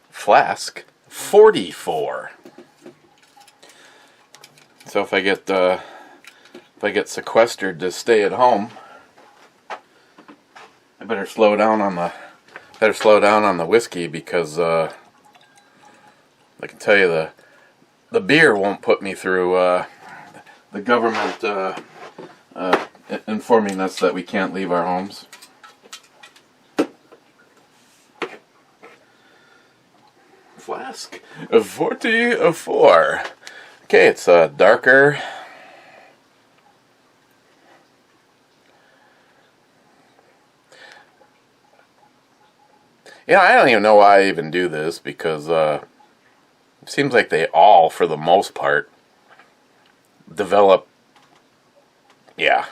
Flask 44. So if I get sequestered to stay at home, I better slow down on the whiskey, because I can tell you the beer won't put me through the government informing us that we can't leave our homes. Flask 44. Okay, it's darker. Yeah, I don't even know why I even do this, because it seems like they all, for the most part, develop. Yeah,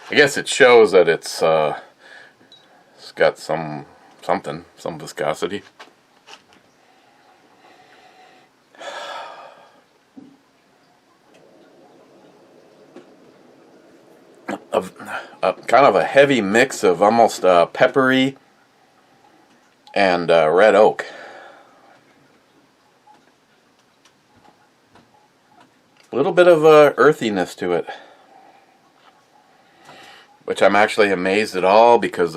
I guess it shows that it's got some viscosity. Kind of a heavy mix of almost peppery and red oak. A little bit of earthiness to it, which I'm actually amazed at all, because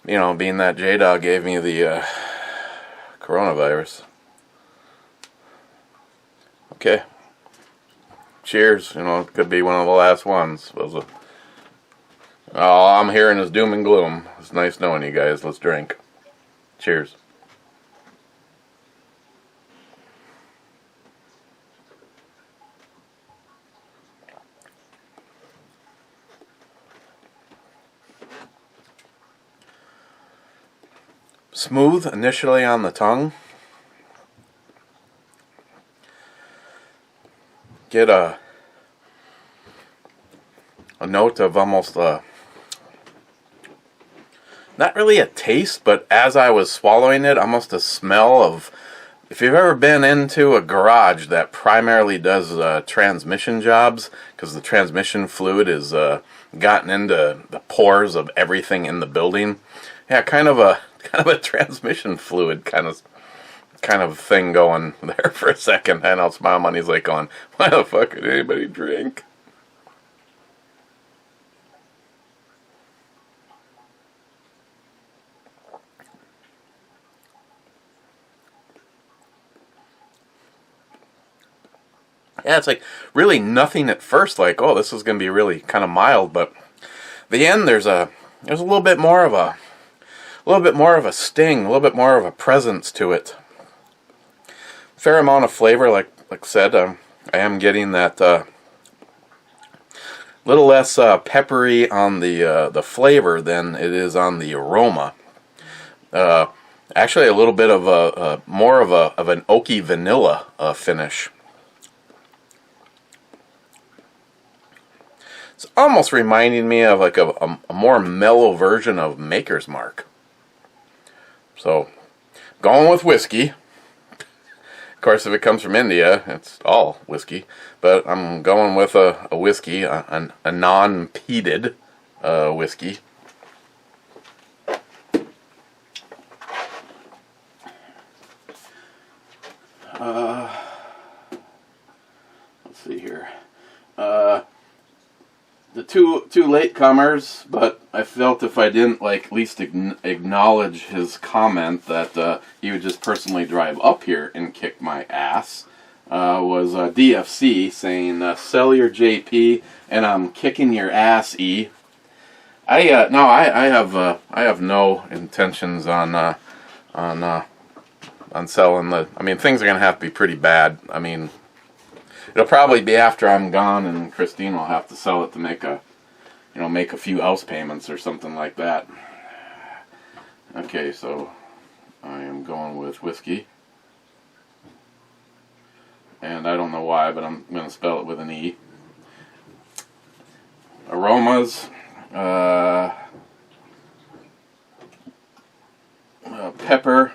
being that J-Dog gave me the coronavirus. Okay. Cheers. It could be one of the last ones. All I'm hearing is doom and gloom. It's nice knowing you guys. Let's drink. Cheers. Smooth initially on the tongue. Get a note of almost not really a taste, but as I was swallowing it, almost a smell of, if you've ever been into a garage that primarily does transmission jobs, because the transmission fluid is gotten into the pores of everything in the building. Yeah, kind of a transmission fluid kind of thing going there for a second. And I'll smile, money's like going, why the fuck did anybody drink? Yeah, it's like really nothing at first, like, oh, this is going to be really kind of mild, but the end there's a little bit more of a sting, a little bit more of a presence to it. Fair amount of flavor, like I said. I am getting that little less peppery on the flavor than it is on the aroma. Actually, a little bit of more of an oaky vanilla finish. It's almost reminding me of like a more mellow version of Maker's Mark. So, going with whiskey. Of course, if it comes from India, it's all whiskey. But I'm going with a whiskey, a non-peated whiskey. Let's see here. The two latecomers, but I felt if I didn't at least acknowledge his comment that he would just personally drive up here and kick my ass, was DFC saying, "Sell your JP and I'm kicking your ass, E." I have no intentions on selling the. I mean, things are gonna have to be pretty bad. I mean, it'll probably be after I'm gone, and Christine will have to sell it to make a few house payments or something like that. Okay, so I am going with whiskey, and I don't know why, but I'm going to spell it with an E. Aromas, pepper.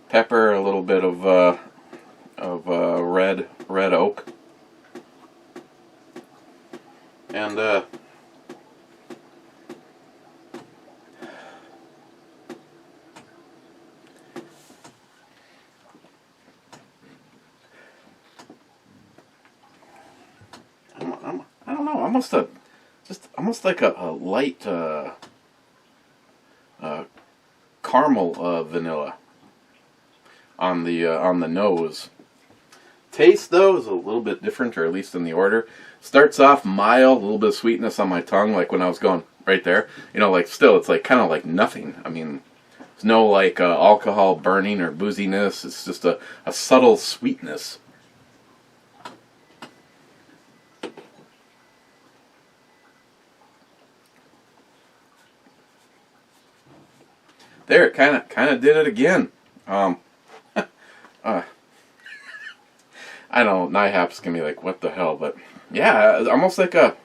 Pepper, a little bit of red oak. And I don't know, almost like a light caramel vanilla on the nose. Taste though is a little bit different, or at least in the order. Starts off mild, a little bit of sweetness on my tongue, like when I was going right there. You know, like still, it's like kind of like nothing. I mean, there's no like alcohol burning or booziness. It's just a subtle sweetness. There, it kind of did it again. I know NIHAP's gonna be like, what the hell? But yeah, almost like a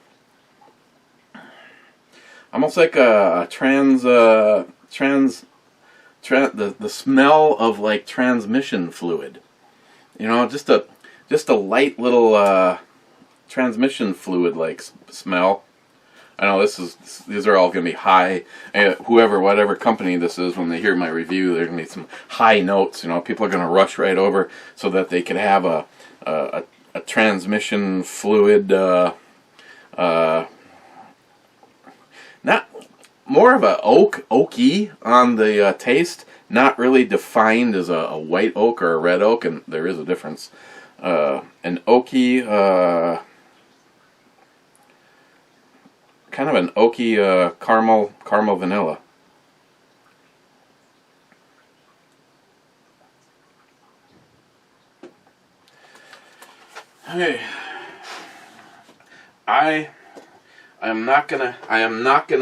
the smell of like transmission fluid. You know, just a light little transmission fluid like smell. I know these are all going to be high. Whatever company this is, when they hear my review, there's going to be some high notes. You know, people are going to rush right over so that they can have a transmission fluid. Not more of a oaky on the taste. Not really defined as a white oak or a red oak, and there is a difference. An oaky. Kind of an oaky caramel vanilla. Okay, I am not gonna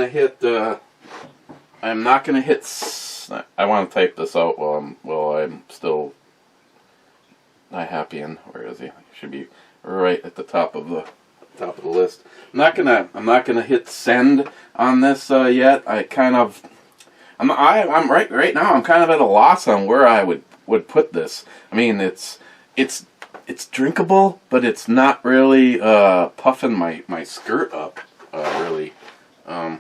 hit. I want to type this out while I'm still not happy. And where is he? He should be right at the top of the list. I'm not gonna hit send on this yet. I'm right now. I'm kind of at a loss on where I would put this. I mean, it's drinkable, but it's not really puffing my skirt up really. I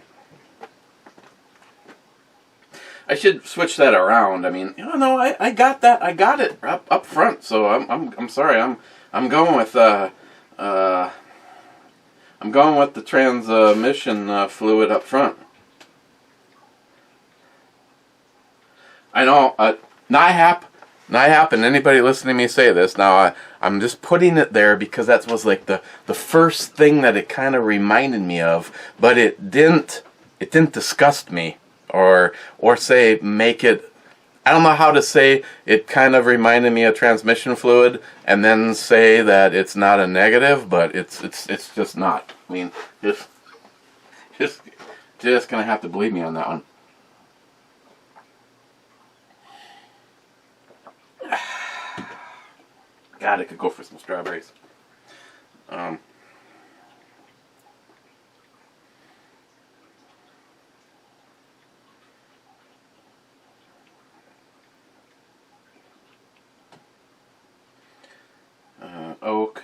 should switch that around. I mean, no, I got that. I got it up front. So I'm sorry. I'm going with I'm going with the transmission fluid up front. I know, NIHAP, and anybody listening to me say this, now I'm just putting it there because that was like the first thing that it kind of reminded me of, but it didn't disgust me or say make it. I don't know how to say it kind of reminded me of transmission fluid and then say that it's not a negative, but it's just not. I mean, just gonna have to believe me on that one. God, I could go for some strawberries. Oak,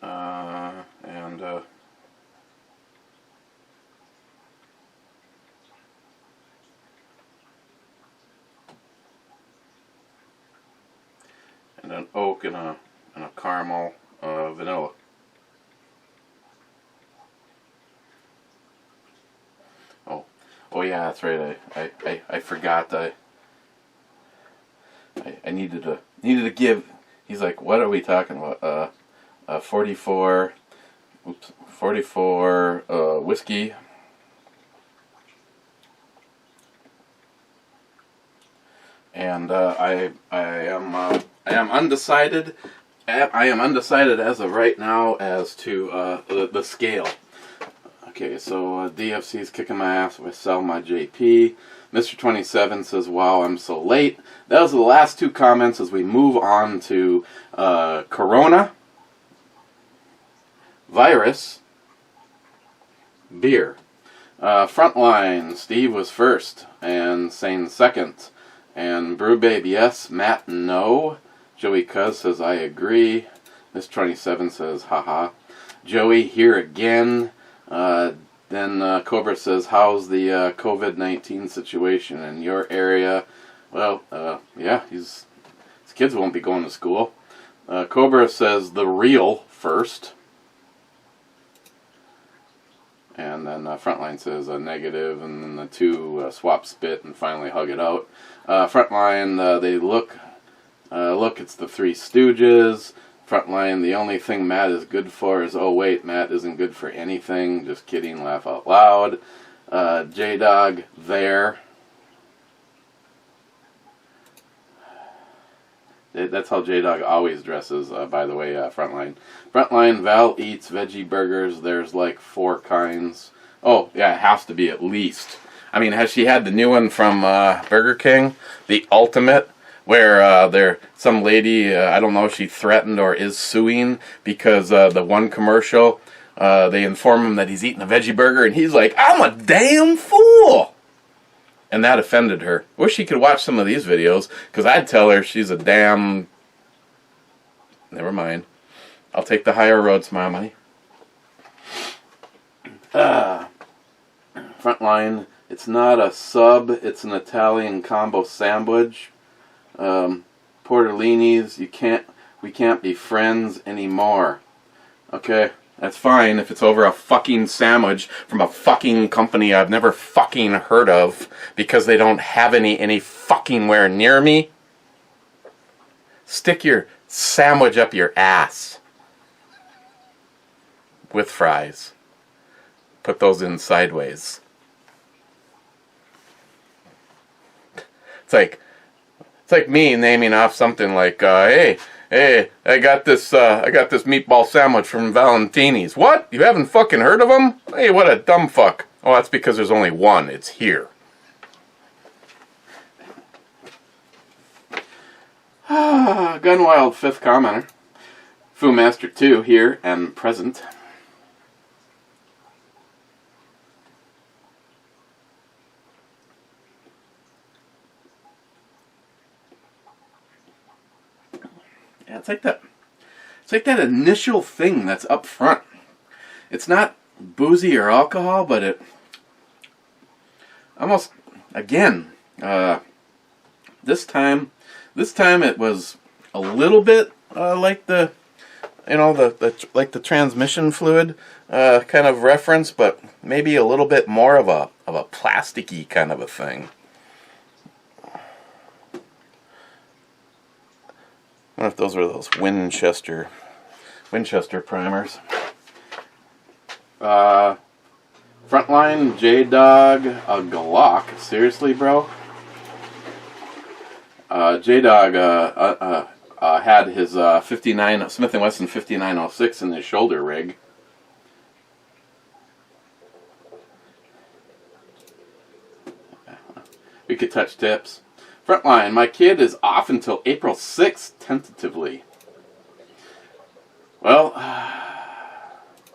and an oak and a caramel vanilla. Oh yeah, that's right. I forgot. I needed to give. He's like, what are we talking about? 44 whiskey. And I am undecided. I am undecided as of right now as to the scale. Okay, so DFC is kicking my ass with Sell My JP. Mr. 27 says, wow, I'm so late. Those are the last two comments as we move on to Corona, Virus, Beer. Frontline, Steve was first, and Sane second. And Brew Babe, yes. Matt, no. Joey Cuz says, I agree. Mr. 27 says, haha. Joey here again. Then Cobra says, how's the COVID-19 situation in your area? Well, yeah, his kids won't be going to school. Cobra says, the real first. And then Frontline says a negative, and then the two swap spit and finally hug it out. Frontline, they look, it's the Three Stooges. Frontline, the only thing Matt is good for is, oh wait, Matt isn't good for anything. Just kidding, laugh out loud. J-Dog there. That's how J-Dog always dresses, by the way, Frontline. Frontline, Val eats veggie burgers. There's like 4 kinds. Oh, yeah, it has to be at least. I mean, has she had the new one from Burger King? The Ultimate? Where some lady, I don't know if she threatened or is suing because the one commercial, they inform him that he's eating a veggie burger, and he's like, I'm a damn fool! And that offended her. Wish she could watch some of these videos, because I'd tell her she's a damn... Never mind. I'll take the higher road, Smile Money. Frontline, it's not a sub, it's an Italian combo sandwich. Portellinis, we can't be friends anymore. Okay, that's fine if it's over a fucking sandwich from a fucking company I've never fucking heard of because they don't have any fucking where near me. Stick your sandwich up your ass with fries. Put those in sideways. It's like me naming off something like, hey, I got this meatball sandwich from Valentini's. What? You haven't fucking heard of them? Hey, what a dumb fuck. Oh, that's because there's only one. It's here. Gunwild, 5th commenter. Fu Master 2 here and present. Yeah, it's like that initial thing that's up front. It's not boozy or alcohol, but it almost, again, this time it was a little bit like the transmission fluid kind of reference, but maybe a little bit more of a plasticky kind of a thing. I wonder if those were those Winchester primers. Frontline, J-Dog, a Glock. Seriously, bro? J-Dog had his Smith & Wesson 5906 in his shoulder rig. We could touch tips. Frontline, my kid is off until April 6th, tentatively. Well,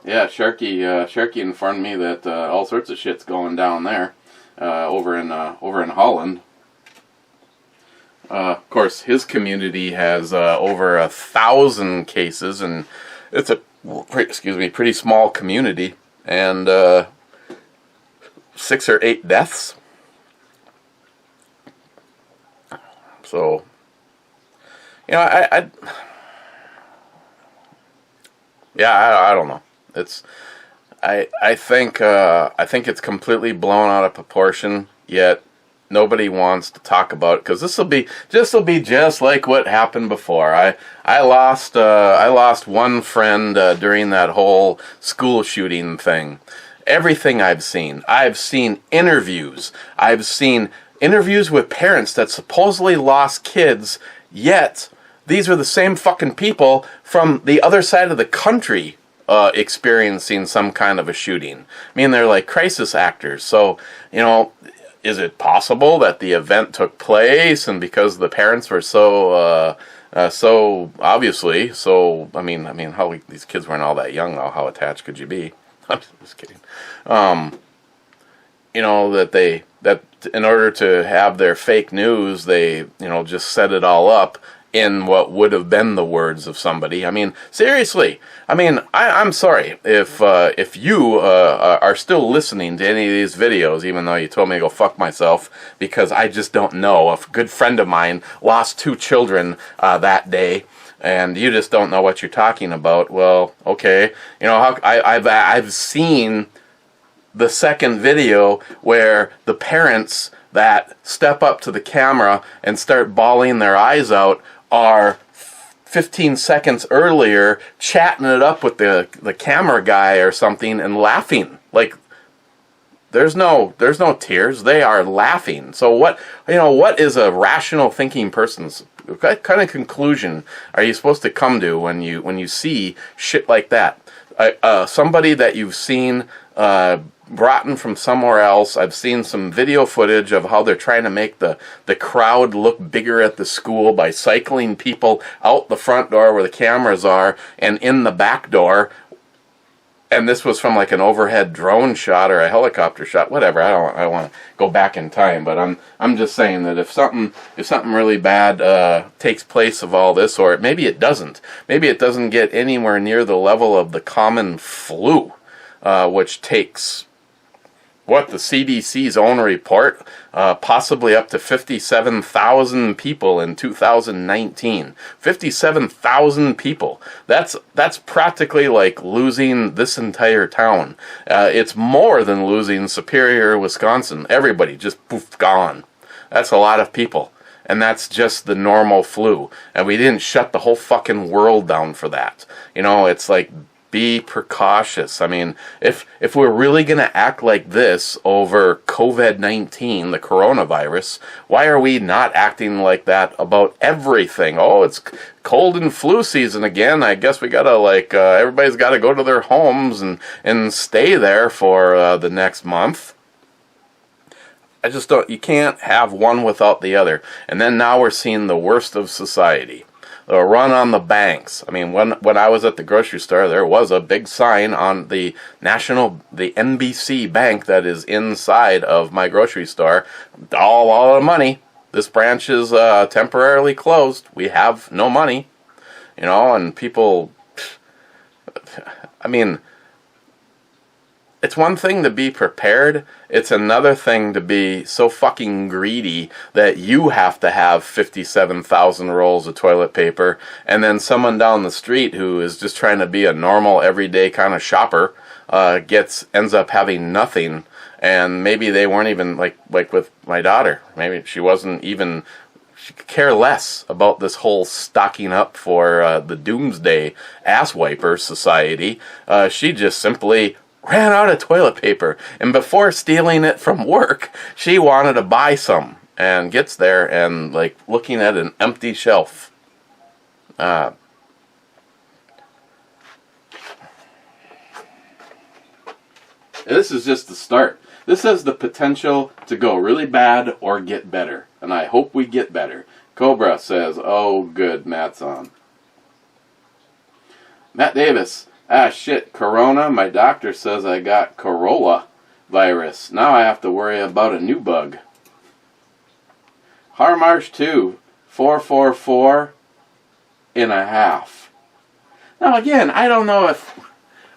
yeah, Sharky informed me that all sorts of shit's going down there, over in Holland. Of course, his community has over 1,000 cases, and it's a pretty small community, and 6 or 8 deaths. So, you know, I don't know. I think it's completely blown out of proportion. Yet nobody wants to talk about it because this will be just like what happened before. I lost one friend during that whole school shooting thing. Everything I've seen interviews. I've seen interviews with parents that supposedly lost kids, yet these are the same fucking people from the other side of the country experiencing some kind of a shooting. I mean, they're like crisis actors. So, you know, is it possible that the event took place and because the parents were so obviously, I mean, how these kids weren't all that young now, how attached could you be? I'm just kidding. You know, that in order to have their fake news, they, you know, just set it all up in what would have been the words of somebody. I mean, seriously. I mean, I'm sorry if you are still listening to any of these videos, even though you told me to go fuck myself, because I just don't know. A good friend of mine lost 2 children that day, and you just don't know what you're talking about. Well, okay. You know, I've seen the second video where the parents that step up to the camera and start bawling their eyes out are 15 seconds earlier chatting it up with the camera guy or something and laughing. Like, there's no tears. They are laughing. So what is a rational thinking person's, what kind of conclusion are you supposed to come to when you see shit like that? Somebody that you've seen brought in from somewhere else. I've seen some video footage of how they're trying to make the crowd look bigger at the school by cycling people out the front door where the cameras are and in the back door. And this was from like an overhead drone shot or a helicopter shot, whatever. I don't want to go back in time, but I'm just saying that if something really bad takes place of all this, or maybe it doesn't get anywhere near the level of the common flu, which takes, what, the CDC's own report, possibly up to 57,000 people in 2019. 57,000 people. That's practically like losing this entire town. It's more than losing Superior, Wisconsin. Everybody just poof, gone. That's a lot of people. And that's just the normal flu. And we didn't shut the whole fucking world down for that. You know, it's like, be precautious. I mean, if we're really going to act like this over COVID-19, the coronavirus, why are we not acting like that about everything? Oh, it's cold and flu season again. I guess we got to, everybody's got to go to their homes and stay there for the next month. I just don't, you can't have one without the other. And then now we're seeing the worst of society. A run on the banks. I mean, when I was at the grocery store, there was a big sign on the NBC bank that is inside of my grocery store. All the money. This branch is temporarily closed. We have no money. You know, and people, I mean, it's one thing to be prepared. It's another thing to be so fucking greedy that you have to have 57,000 rolls of toilet paper, and then someone down the street who is just trying to be a normal, everyday kind of shopper ends up having nothing. And maybe they weren't even, like with my daughter, maybe she could care less about this whole stocking up for the doomsday ass wiper society. She just simply ran out of toilet paper, and before stealing it from work, she wanted to buy some, and gets there and looking at an empty shelf. This is just the start. This has the potential to go really bad or get better, and I hope we get better. Cobra says, oh good, Matt's on. Matt Davis, shit, Corona. My doctor says I got Corolla virus. Now I have to worry about a new bug. Harmarsh 2, 444 and a half. Now again, I don't know if,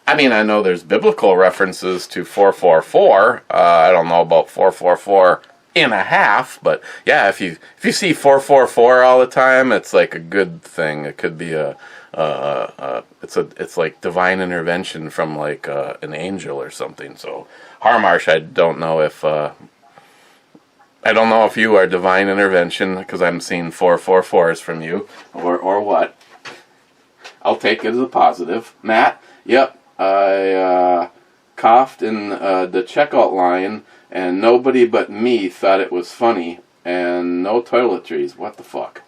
I mean, I know there's biblical references to 444. I don't know about 444 and a half, but yeah, if you see 444 all the time, it's like a good thing. It could be it's like divine intervention from like an angel or something. So Harmarsh, I don't know if you are divine intervention, because I'm seeing 444s from you, or what. I'll take it as a positive. Matt, yep, I coughed in the checkout line, and nobody but me thought it was funny, and no toiletries. What the fuck?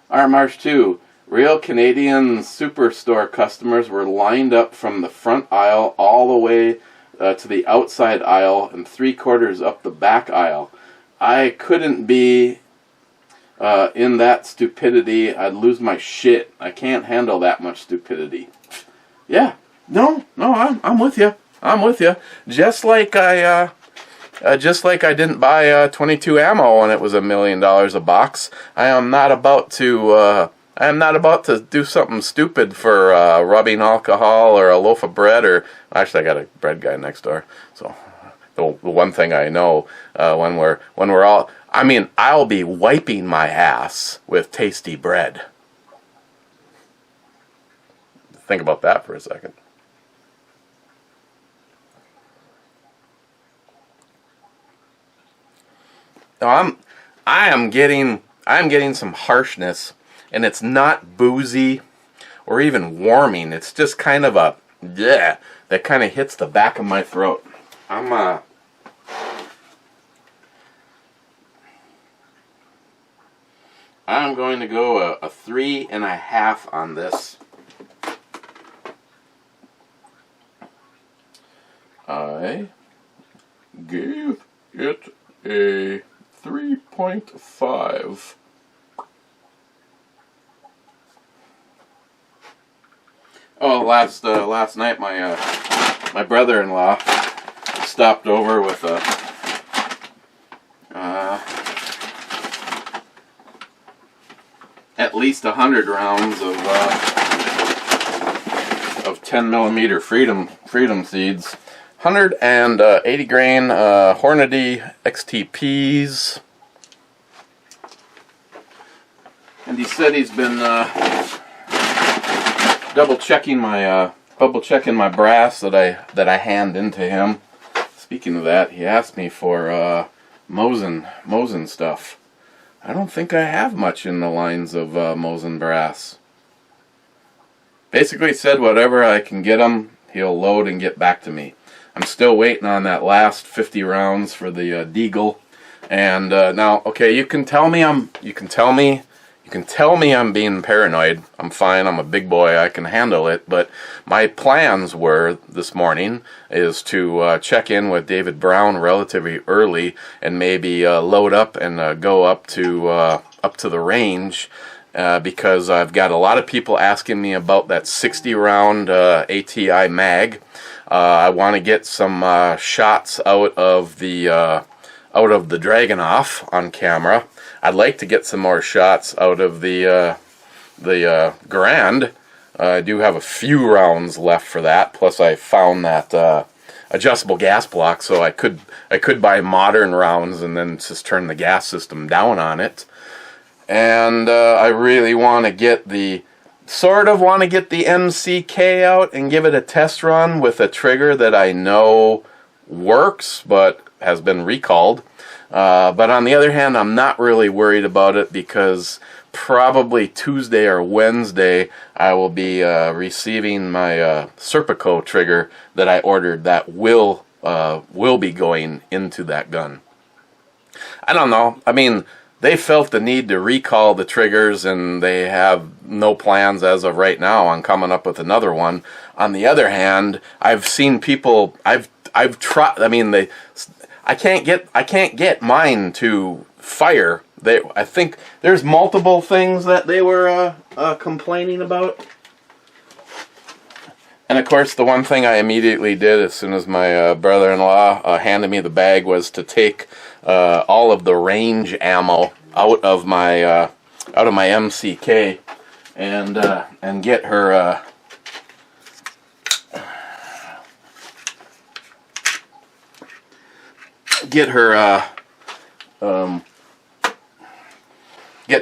March 2. Real Canadian Superstore customers were lined up from the front aisle all the way to the outside aisle and 3/4 up the back aisle. I couldn't be in that stupidity. I'd lose my shit. I can't handle that much stupidity. Yeah. No, I'm with you. I'm with you. Just like I just like I didn't buy 22 ammo when it was $1 million a box. I am not about to do something stupid for rubbing alcohol or a loaf of bread, or actually I got a bread guy next door. So the one thing I know, when we're all, I mean, I'll be wiping my ass with tasty bread. Think about that for a second. Now I'm getting some harshness, and it's not boozy or even warming. It's just kind of a yeah that kind of hits the back of my throat. I'm going to go a 3.5 on this. I gave it a 3.5. Oh, last night my brother-in-law stopped over with at least 100 rounds of 10mm freedom seeds. 180 grain Hornady XTPs, and he said he's been double checking my brass that I hand into him. Speaking of that, he asked me for Mosin stuff. I don't think I have much in the lines of Mosin brass. Basically said whatever I can get him, he'll load and get back to me. I'm still waiting on that last 50 rounds for the Deagle, and now, okay, you can tell me I'm being paranoid. I'm fine. I'm a big boy. I can handle it. But my plans were this morning is to check in with David Brown relatively early and maybe load up and go up to the range. Because I've got a lot of people asking me about that 60-round ATI mag. I want to get some shots out of the Dragunov on camera. I'd like to get some more shots out of the Garand. I do have a few rounds left for that. Plus, I found that adjustable gas block, so I could buy modern rounds and then just turn the gas system down on it. And I really want to get the MCK out and give it a test run with a trigger that I know works but has been recalled. But on the other hand, I'm not really worried about it because probably Tuesday or Wednesday I will be receiving my Serpico trigger that I ordered that will be going into that gun. I don't know. I mean, they felt the need to recall the triggers, and they have no plans as of right now on coming up with another one. On the other hand, I've seen people. I've tried. I mean, I can't get mine to fire. I think there's multiple things that they were complaining about. And of course, the one thing I immediately did as soon as my brother-in-law handed me the bag was to take all of the range ammo out of my MCK and get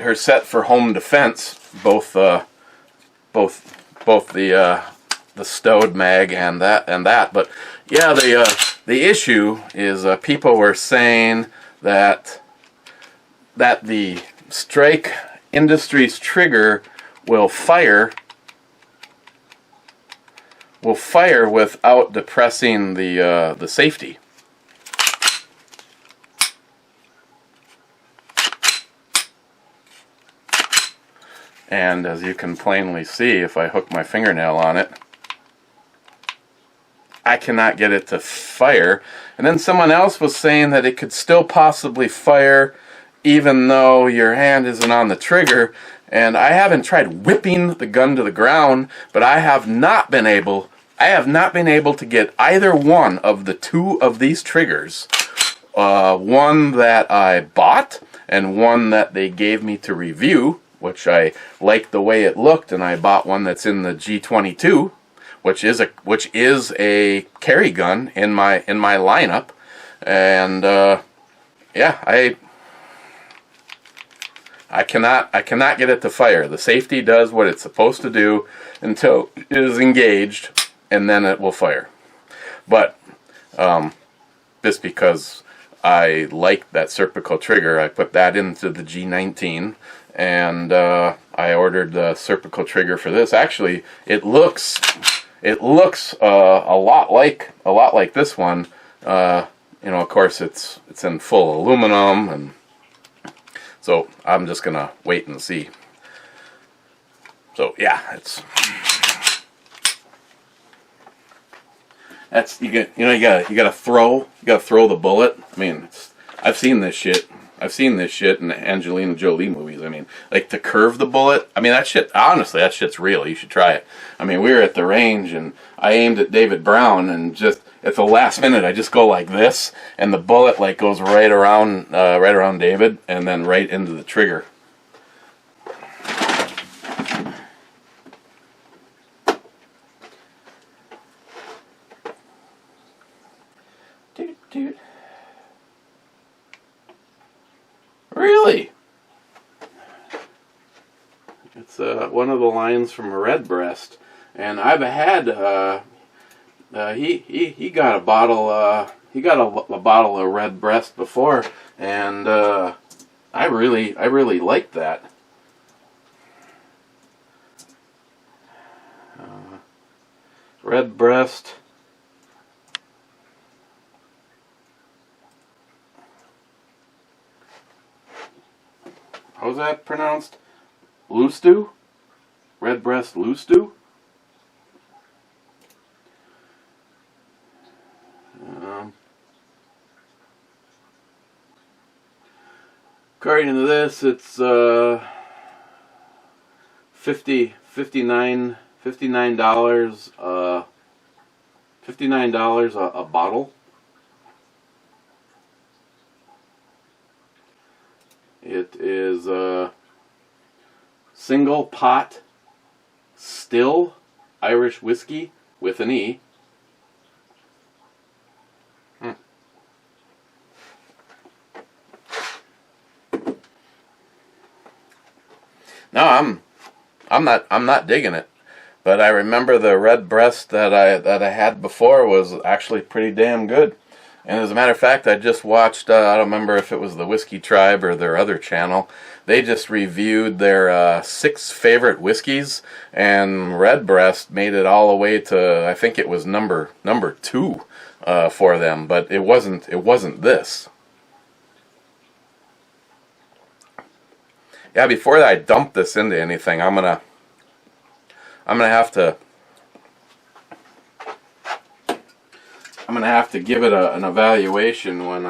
her set for home defense, both the stowed mag and that. But yeah, the issue is people were saying that the Strike Industries trigger will fire without depressing the safety. And as you can plainly see, if I hook my fingernail on it, I cannot get it to fire. And then someone else was saying that it could still possibly fire even though your hand isn't on the trigger. And I haven't tried whipping the gun to the ground, but I have not been able to get either one of the two of these triggers one that I bought and one that they gave me to review, which I liked the way it looked, and I bought one that's in the G22, which is a carry gun in my lineup, and yeah, I cannot get it to fire. The safety does what it's supposed to do until it is engaged, and then it will fire. But just because I like that Serpico trigger, I put that into the G19, and I ordered the Serpico trigger for this. Actually, it looks a lot like this one. Of course, it's in full aluminum, and so I'm just gonna wait and see. So yeah, you gotta throw the bullet. I mean, I've seen this shit in the Angelina Jolie movies. I mean, like, to curve the bullet. I mean, that shit. Honestly, that shit's real. You should try it. I mean, we were at the range and I aimed at David Brown, and just at the last minute, I just go like this, and the bullet like goes right around David, and then right into the trigger. Dude. Really? It's one of the lines from Redbreast, and I've had he got a bottle a bottle of Redbreast before, and I really liked that. Redbreast. How's that pronounced? Lustau? Redbreast Lustau? According to this, it's $59 a bottle. It is a single pot still Irish whiskey with an E. No, I'm not digging it. But I remember the Redbreast that I had before was actually pretty damn good. And as a matter of fact, I just watched, I don't remember if it was the Whiskey Tribe or their other channel. They just reviewed their 6 favorite whiskeys, and Redbreast made it all the way to, I think it was number 2 for them, but it wasn't this. Yeah, before I dump this into anything, I'm gonna have to give it an evaluation when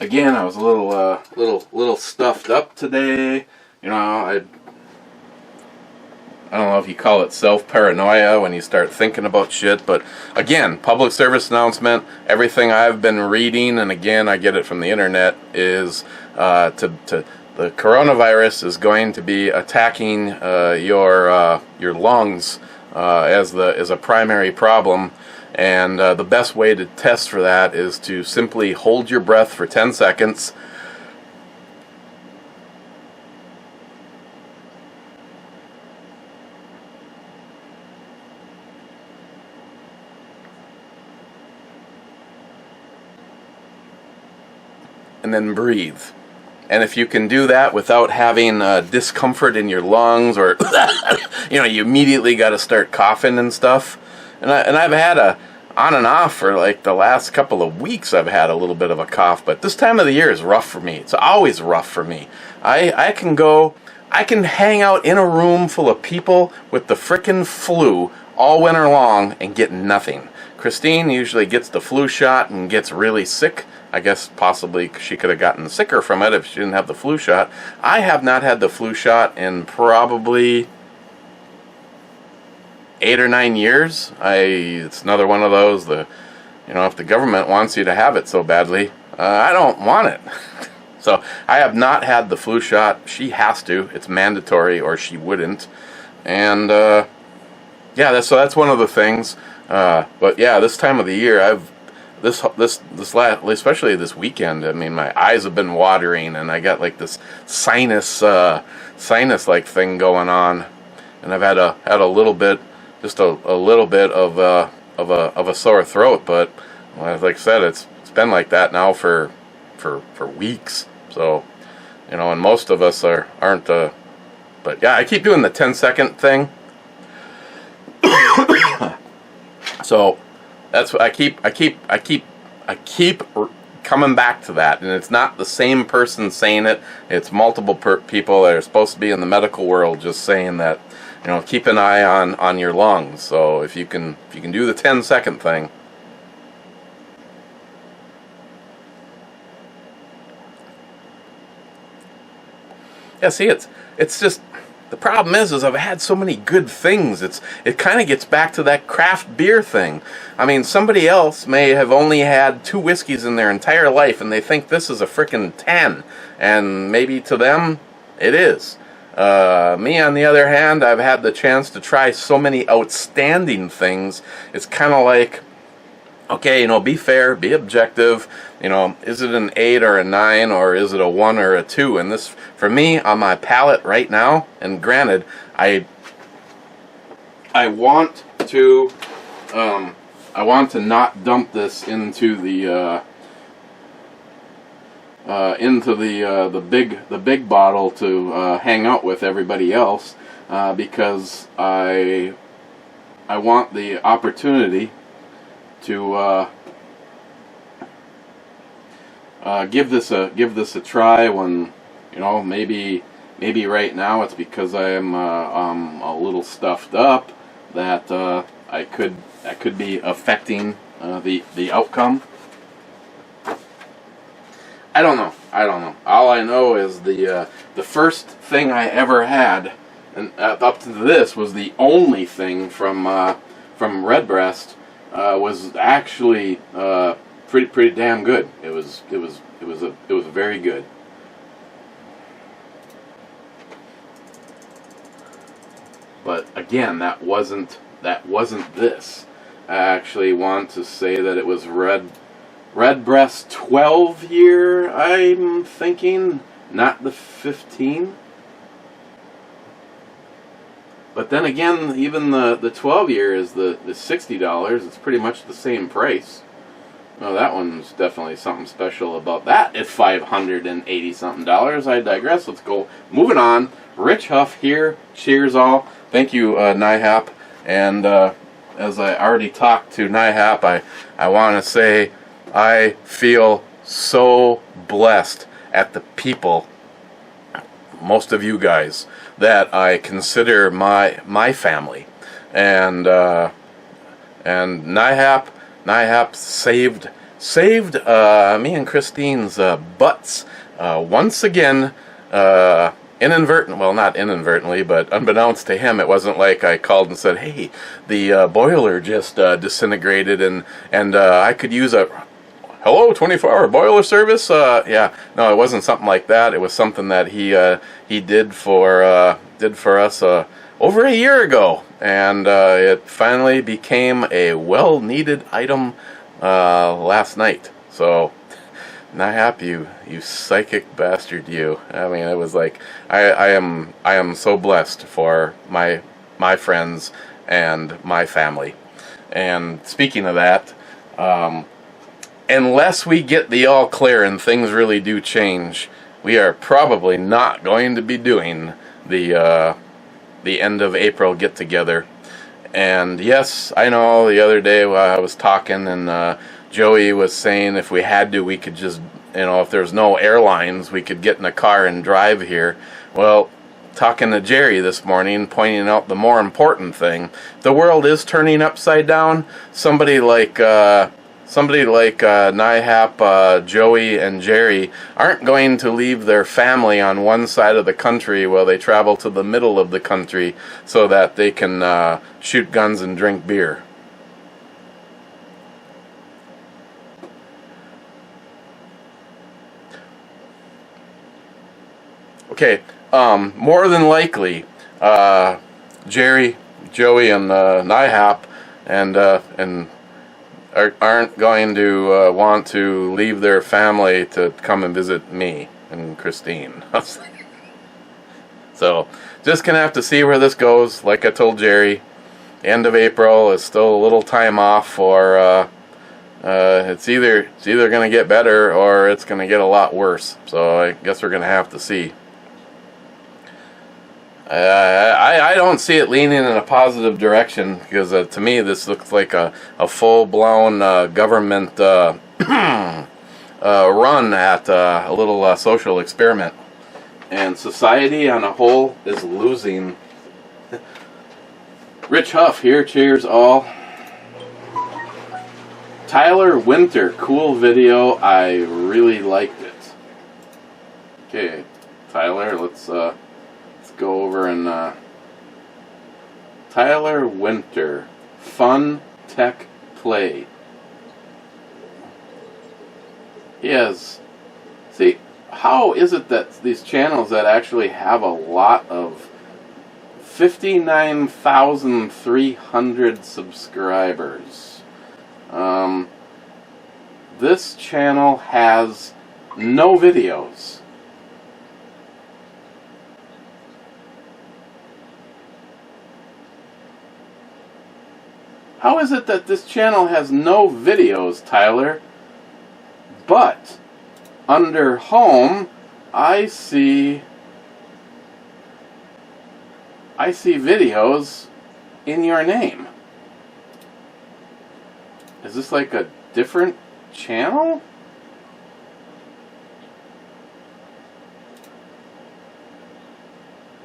again, I was a little stuffed up today. You know, I don't know if you call it self-paranoia when you start thinking about shit, but again, public service announcement, everything I've been reading, and again, I get it from the internet, is the coronavirus is going to be attacking your lungs as a primary problem, and the best way to test for that is to simply hold your breath for 10 seconds. And then breathe. And if you can do that without having discomfort in your lungs, or you immediately got to start coughing and stuff. And I've had on and off for like the last couple of weeks. I've had a little bit of a cough, but this time of the year is rough for me. It's always rough for me. I can hang out in a room full of people with the frickin' flu all winter long and get nothing. Christine usually gets the flu shot and gets really sick. I guess possibly she could have gotten sicker from it if she didn't have the flu shot. I have not had the flu shot in probably 8 or 9 years. It's another one of those. you know, if the government wants you to have it so badly, I don't want it. So I have not had the flu shot. She has to. It's mandatory, or she wouldn't. And yeah, that's one of the things. But yeah, this time of the year, this last, especially this weekend, I mean, my eyes have been watering, and I got like this sinus like thing going on, and I've had a little bit, just a little bit of a sore throat. But like I said, it's been like that now for weeks. So, you know, and most of us aren't. But yeah, I keep doing the 10-second thing. So that's what I keep coming back to that, and it's not the same person saying it. It's multiple people that are supposed to be in the medical world just saying that, you know, keep an eye on your lungs. So if you can do the 10-second thing. Yeah, see, it's just, the problem is I've had so many good things. It kind of gets back to that craft beer thing. I mean, somebody else may have only had 2 whiskeys in their entire life, and they think this is a frickin' 10, and maybe to them it is. Me, on the other hand, I've had the chance to try so many outstanding things. It's kind of like, okay, you know, be fair, be objective. You know, is it an 8 or a 9, or is it a 1 or a 2? And this, for me, on my palate right now, and granted, I want to not dump this into the big bottle to hang out with everybody else, because I want the opportunity to give this a try when, you know, maybe right now it's because I am a little stuffed up that I could be affecting the outcome. I don't know. All I know is the first thing I ever had, and up to this was the only thing from Redbreast, was actually pretty damn good. It was very good. But again, that wasn't this. I actually want to say that it was Redbreast 12 year, I'm thinking, not the 15. But then again, even the 12 year is the $60. It's pretty much the same price. Well, that one's definitely something special about that. It's $580 something. I digress. Let's go. Moving on. Rich Huff here. Cheers all. Thank you, NIHAP. And as I already talked to NIHAP, I want to say I feel so blessed at the people, most of you guys, that I consider my family, and NIHAP saved me and Christine's butts once again, not inadvertently, but unbeknownst to him. It wasn't like I called and said, "Hey, the boiler just disintegrated, and I could use a hello 24-hour boiler service." Yeah, no, it wasn't something like that. It was something that he did for us over a year ago, and it finally became a well-needed item last night. So, NIHAP, you psychic bastard, you. I mean, it was like I am so blessed for my friends and my family. And speaking of that, unless we get the all clear and things really do change, we are probably not going to be doing the end of April get together. And yes, I know the other day I was talking, and Joey was saying if we had to, we could just, if there's no airlines, we could get in a car and drive here. Well, talking to Jerry this morning, pointing out the more important thing, the world is turning upside down. Somebody like NIHAP, Joey, and Jerry aren't going to leave their family on one side of the country while they travel to the middle of the country so that they can shoot guns and drink beer. Okay, more than likely, Jerry, Joey, and Nihap and aren't going to want to leave their family to come and visit me and Christine. So, just gonna have to see where this goes. Like I told Jerry, end of April is still a little time off for. It's either gonna get better or it's gonna get a lot worse. So I guess we're gonna have to see. I don't see it leaning in a positive direction because to me this looks like a full-blown government run at a little social experiment. And society on a whole is losing. Rich Huff here, cheers all. Tyler Winter, cool video, I really liked it. Okay, Tyler, let's go over and Tyler Winter, fun tech play. Yes. See, how is it that these channels that actually have a lot of 59,300 subscribers? This channel has no videos. How is it that this channel has no videos, Tyler? But under home, I see videos in your name. Is this like a different channel?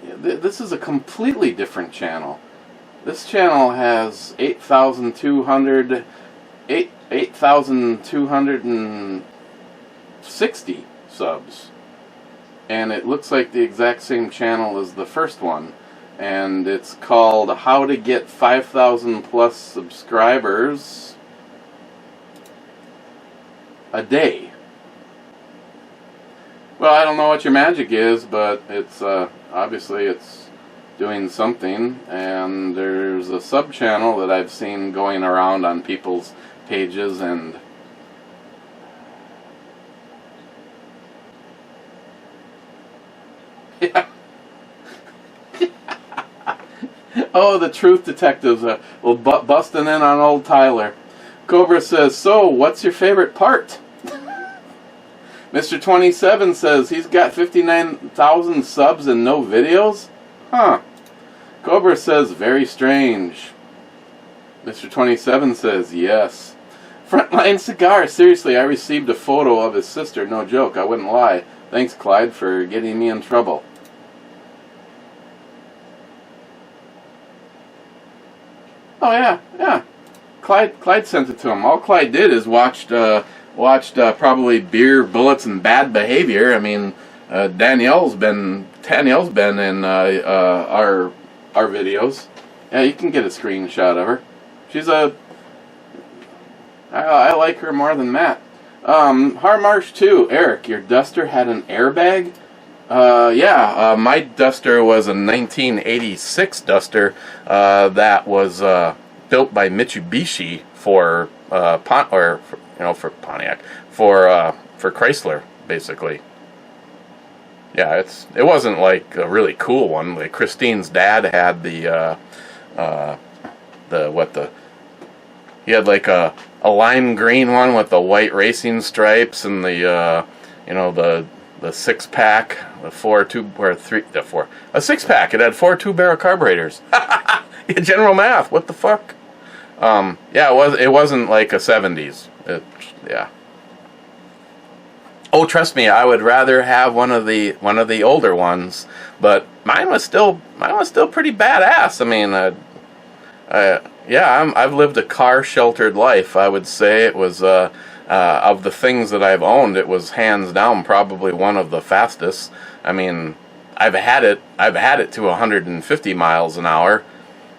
Yeah, this is a completely different channel. This channel has 8,260 subs. And it looks like the exact same channel as the first one. And it's called How to Get 5,000 Plus Subscribers a Day. Well, I don't know what your magic is, but it's obviously it's doing something, and there's a sub-channel that I've seen going around on people's pages, and yeah. Oh, the truth detectives busting in on old Tyler. Cobra says, so what's your favorite part? Mr. 27 says he's got 59,000 subs and no videos? Huh. Cobra says, very strange. Mr. 27 says, yes. Frontline Cigar, seriously, I received a photo of his sister, no joke, I wouldn't lie. Thanks, Clyde, for getting me in trouble. Oh, yeah, yeah. Clyde sent it to him. All Clyde did is watched probably Beer, Bullets, and Bad Behavior. I mean, Danielle's been in our videos. Yeah, you can get a screenshot of her. She's I like her more than Matt. Harmarsh 2, Eric, your duster had an airbag? Yeah, my duster was a 1986 duster that was built by Mitsubishi for for Pontiac, for Chrysler, basically. Yeah, it wasn't like a really cool one. Like Christine's dad had he had like a lime green one with the white racing stripes and the 6-pack, a 6-pack. It had 4 2-barrel carburetors. General math. What the fuck? Yeah, it wasn't like a 70s. Yeah. Oh, trust me, I would rather have one of the older ones, but mine was still pretty badass. I mean, yeah, I've lived a car-sheltered life. I would say it was of the things that I've owned, it was hands down probably one of the fastest. I mean, I've had it to 150 miles an hour.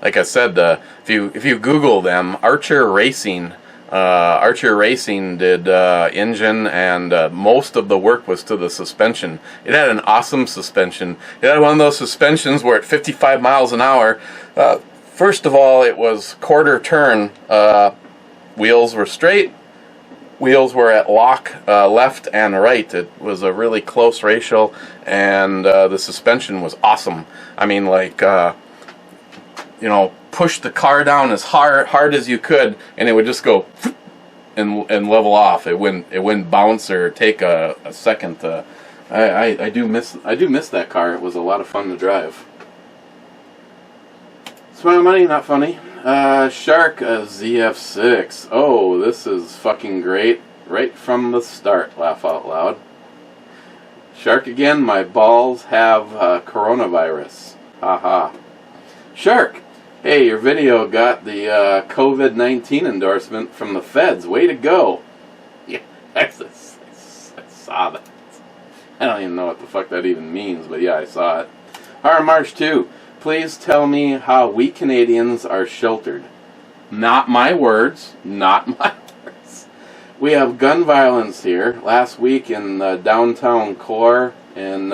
Like I said, if you Google them, Archer Racing Archer Racing did engine, and most of the work was to the suspension. It had an awesome suspension. It had one of those suspensions where at 55 miles an hour, first of all, it was quarter turn. Wheels were straight. Wheels were at lock, left and right. It was a really close ratio, and the suspension was awesome. I mean, like, push the car down as hard as you could, and it would just go and level off. It wouldn't bounce or take a second. I do miss that car. It was a lot of fun to drive. Smile money, not funny. Shark ZF6. Oh, this is fucking great. Right from the start, laugh out loud. Shark again, my balls have coronavirus. Haha. Shark, hey, your video got the COVID-19 endorsement from the feds. Way to go. Yeah, I saw that. I don't even know what the fuck that even means, but yeah, I saw it. Our March 2. Please tell me how we Canadians are sheltered. Not my words. Not my words. We have gun violence here. Last week in downtown core in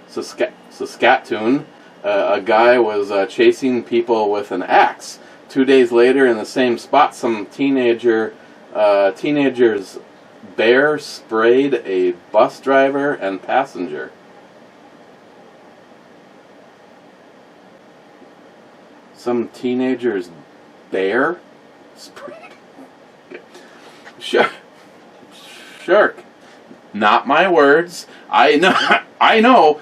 Saskatoon, a guy was chasing people with an axe. 2 days later, in the same spot, some teenagers bear sprayed a bus driver and passenger. Some teenagers bear sprayed. Shark. Not my words. I know. I know.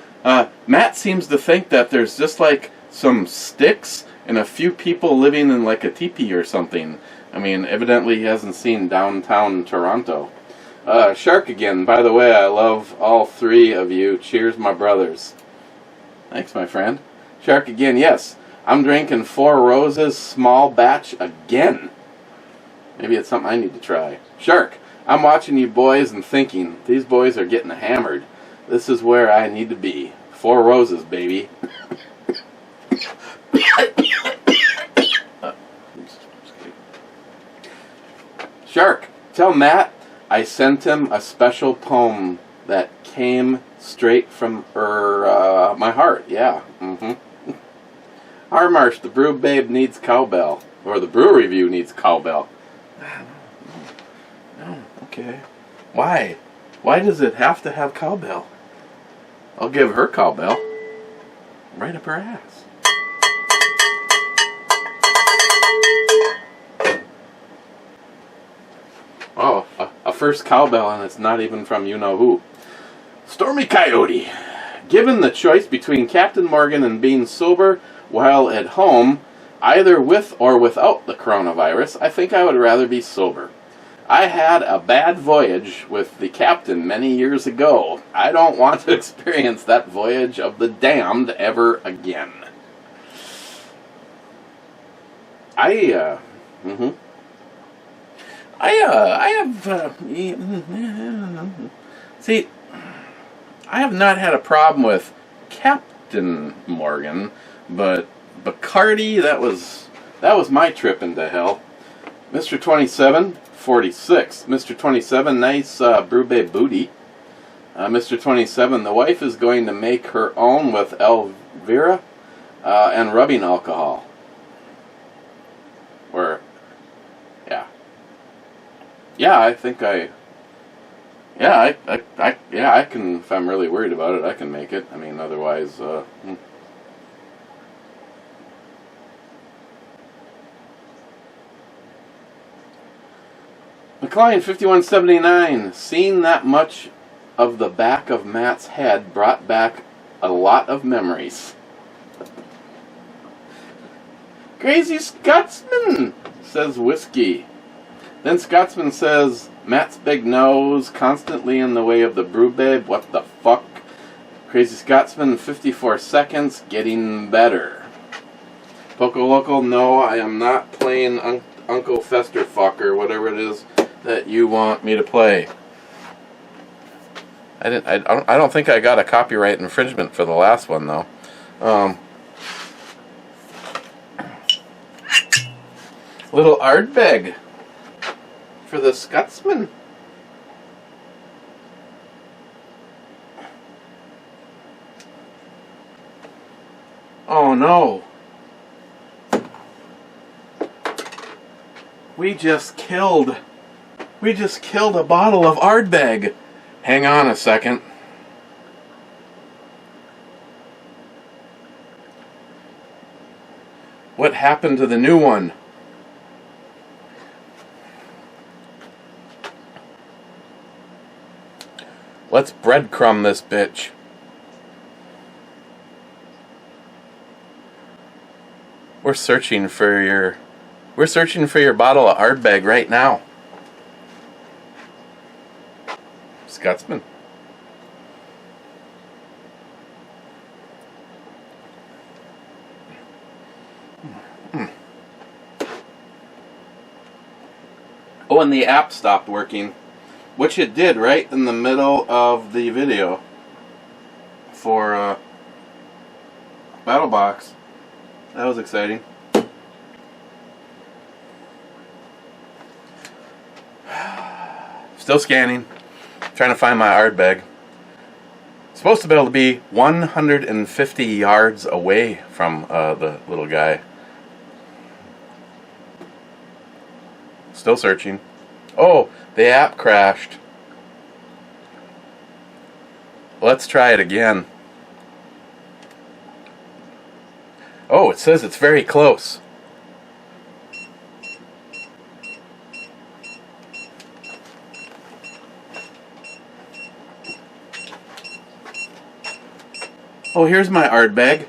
Matt seems to think that there's just like some sticks and a few people living in like a teepee or something. I mean, evidently he hasn't seen downtown Toronto. Shark again. By the way, I love all three of you. Cheers, my brothers. Thanks, my friend. Shark again. Yes, I'm drinking Four Roses small batch again. Maybe it's something I need to try. Shark, I'm watching you boys and thinking, these boys are getting hammered. This is where I need to be. Four Roses, baby. Shark, tell Matt I sent him a special poem that came straight from my heart. Yeah. Our Marsh, the brew babe needs cowbell. Or the brew review needs cowbell. No, okay. Why? Why does it have to have cowbell? I'll give her cowbell. Right up her ass. Oh, a first cowbell, and it's not even from you-know-who. Stormy Coyote. Given the choice between Captain Morgan and being sober while at home, either with or without the coronavirus, I think I would rather be sober. I had a bad voyage with the captain many years ago. I don't want to experience that voyage of the damned ever again. See, I have not had a problem with Captain Morgan, but Bacardi, that was my trip into hell. Mr. 27, 46. Mr. 27, nice brew babe booty. Mr. 27, the wife is going to make her own with Elvira and rubbing alcohol. Or, yeah. Yeah, I think I can, if I'm really worried about it, I can make it. I mean, otherwise, McLean 5179, seeing that much of the back of Matt's head brought back a lot of memories. Crazy Scotsman, says Whiskey. Then Scotsman says, Matt's big nose, constantly in the way of the brew babe, what the fuck? Crazy Scotsman, 54 seconds, getting better. Poco Local, no, I am not playing Uncle Festerfuck or whatever it is that you want me to play. I don't think I got a copyright infringement for the last one though. Little Ardbeg for the Scotsman. Oh no. We just killed a bottle of Ardbeg. Hang on a second. What happened to the new one? Let's breadcrumb this bitch. We're searching for your bottle of Ardbeg right now. Scotsman. Oh, and the app stopped working, which it did right in the middle of the video for BattleBox. That was exciting. Still scanning, trying to find my Ardbeg. Supposed to be able to be 150 yards away from the little guy. Still searching. Oh, the app crashed. Let's try it again. Oh, it says it's very close. Oh, here's my Ardbeg.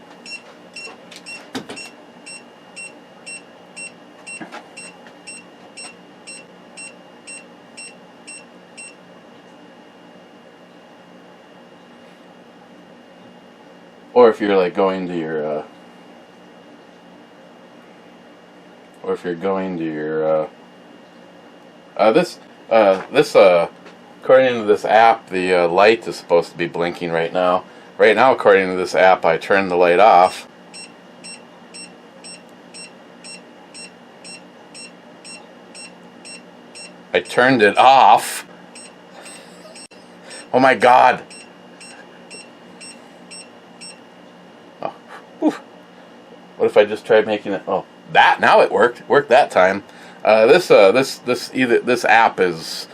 Or if you're like going to your, this according to this app, the light is supposed to be blinking right now. Right now, according to this app, I turned the light off. I turned it off. Oh my God. Oh, whew. What if I just tried making it? Oh, that now it worked. Worked that time. This app is,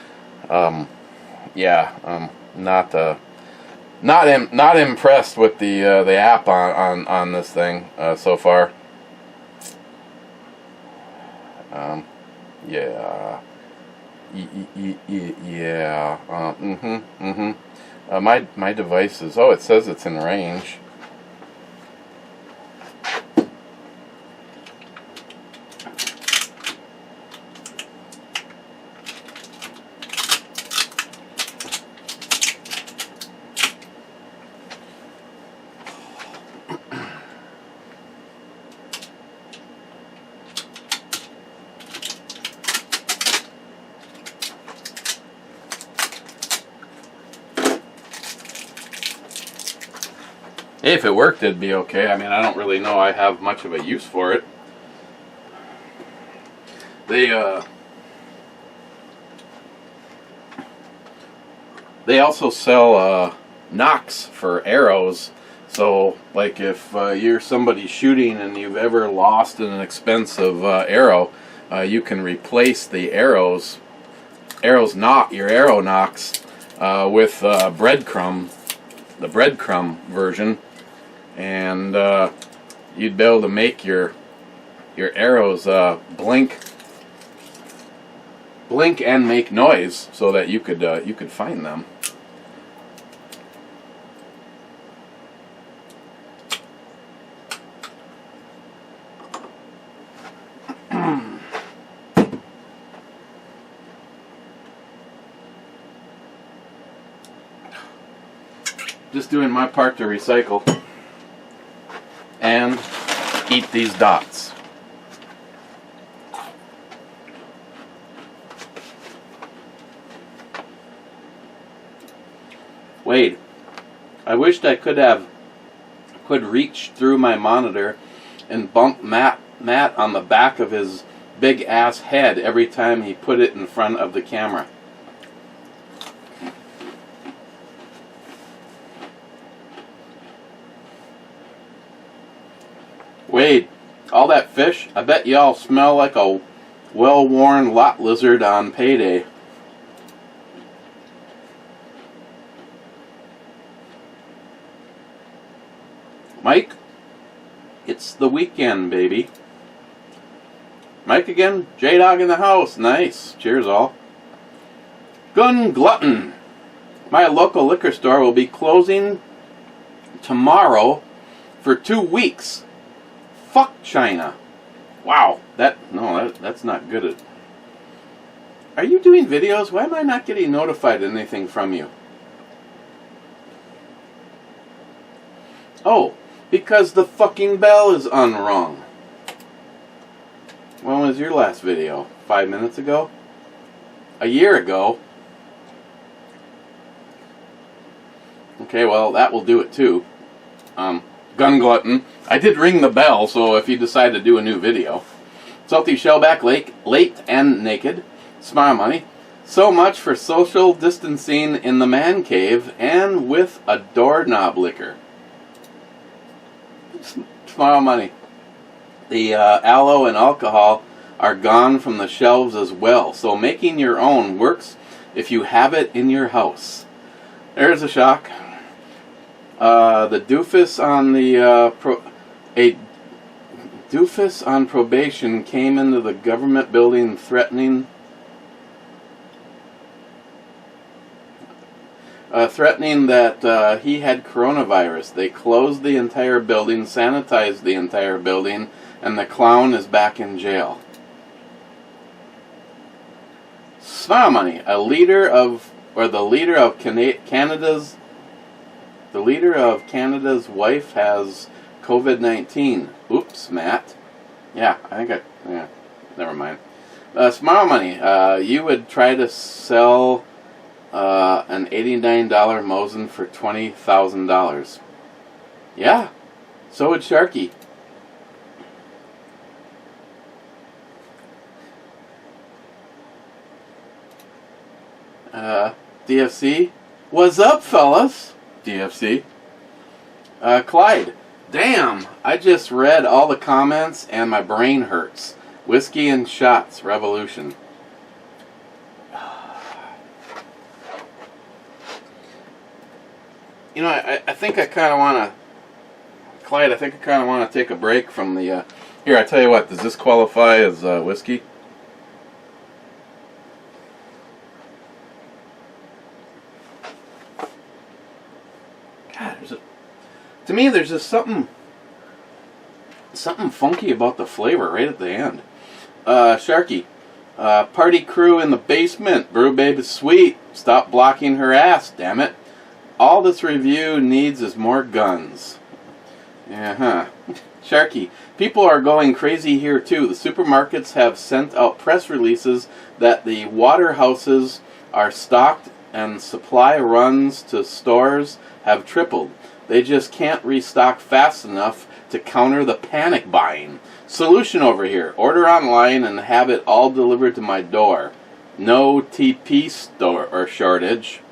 not impressed with the app on this thing so far. Yeah. My device is. Oh, it says it's in range. If it worked, it'd be okay. I mean, I don't really know I have much of a use for it. They also sell nocks for arrows. So, like if you're somebody shooting and you've ever lost an expensive arrow, you can replace the your arrow nocks with breadcrumb, the breadcrumb version. And you'd be able to make your arrows blink and make noise, so that you could find them. Just doing my part to recycle and eat these dots. Wait, I wished I could reach through my monitor and bump Matt on the back of his big ass head every time he put it in front of the camera. Wade, all that fish, I bet y'all smell like a well-worn lot lizard on payday. Mike, it's the weekend, baby. Mike again, J-Dog in the house. Nice. Cheers, all. Gun Glutton. My local liquor store will be closing tomorrow for 2 weeks. Fuck China. Wow. That's not good. Are you doing videos? Why am I not getting notified of anything from you? Oh, because the fucking bell is unrung. When was your last video? 5 minutes ago? A year ago? Okay, well, that will do it too. Gun Glutton. I did ring the bell, so if you decide to do a new video. Salty Shellback Lake, late and naked. Smile Money. So much for social distancing in the man cave and with a doorknob liquor. Smile Money. The aloe and alcohol are gone from the shelves as well, so making your own works if you have it in your house. There's a shock. The doofus on a doofus on probation came into the government building threatening that he had coronavirus. They closed the entire building, sanitized the entire building, and the clown is back in jail. Smile Money, the leader of Canada's wife has COVID-19. Oops, Matt. Yeah, never mind. Smile Money, you would try to sell an $89 Mosin for $20,000. Yeah, so would Sharky. DFC, what's up, fellas? DFC. Clyde, damn, I just read all the comments and my brain hurts. Whiskey and shots, revolution. You know, I think I kind of want to, Clyde, I think I kind of want to take a break from the, here, I tell you what, does this qualify as whiskey? God, to me, there's just something funky about the flavor right at the end. Sharky, party crew in the basement, brew babe is sweet, stop blocking her ass, damn it. All this review needs is more guns. Sharky, people are going crazy here too. The supermarkets have sent out press releases that the water houses are stocked and supply runs to stores have tripled. They just can't restock fast enough to counter the panic buying. Solution over here. Order online and have it all delivered to my door. No TP store or shortage.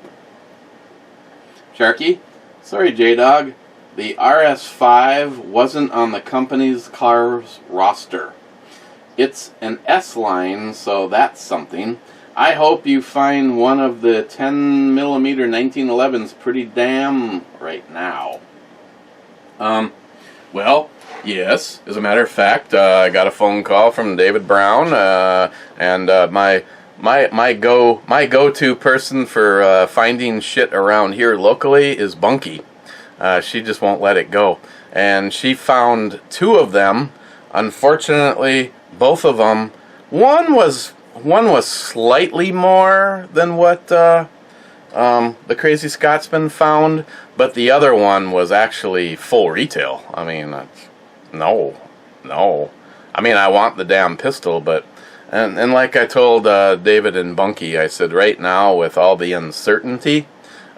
Sharky, sorry J-Dog, the RS5 wasn't on the company's car's roster. It's an S-line, so that's something. I hope you find one of the 10mm 1911s pretty damn right now. Well, yes, as a matter of fact, I got a phone call from David Brown, and my go-to person for finding shit around here locally is Bunky. She just won't let it go, and she found 2 of them. Unfortunately, both of them. One was slightly more than what the Crazy Scotsman found, but the other one was actually full retail. I mean, no. I mean, I want the damn pistol, but and like I told David and Bunky, I said right now with all the uncertainty,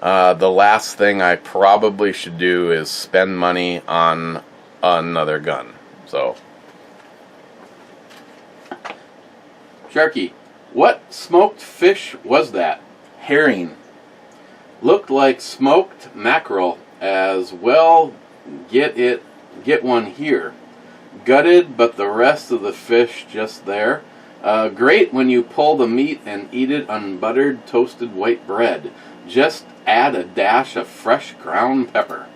the last thing I probably should do is spend money on another gun. So Sharky, what smoked fish was that? Herring. Looked like smoked mackerel as well. Get one here. Gutted, but the rest of the fish just there. Great when you pull the meat and eat it on buttered, toasted white bread. Just add a dash of fresh ground pepper.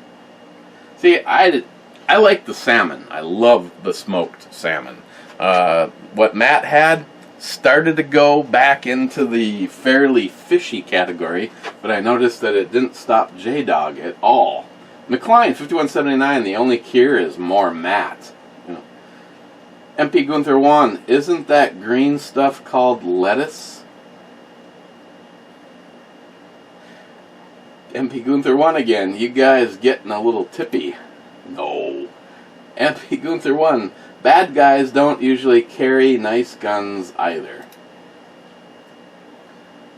See, I like the salmon. I love the smoked salmon. What Matt had started to go back into the fairly fishy category, but I noticed that it didn't stop J-Dog at all. McLean, 5179, the only cure is more Matt. MP Gunther 1, isn't that green stuff called lettuce? MP Gunther 1 again, you guys getting a little tippy. No. MP Gunther 1, bad guys don't usually carry nice guns either.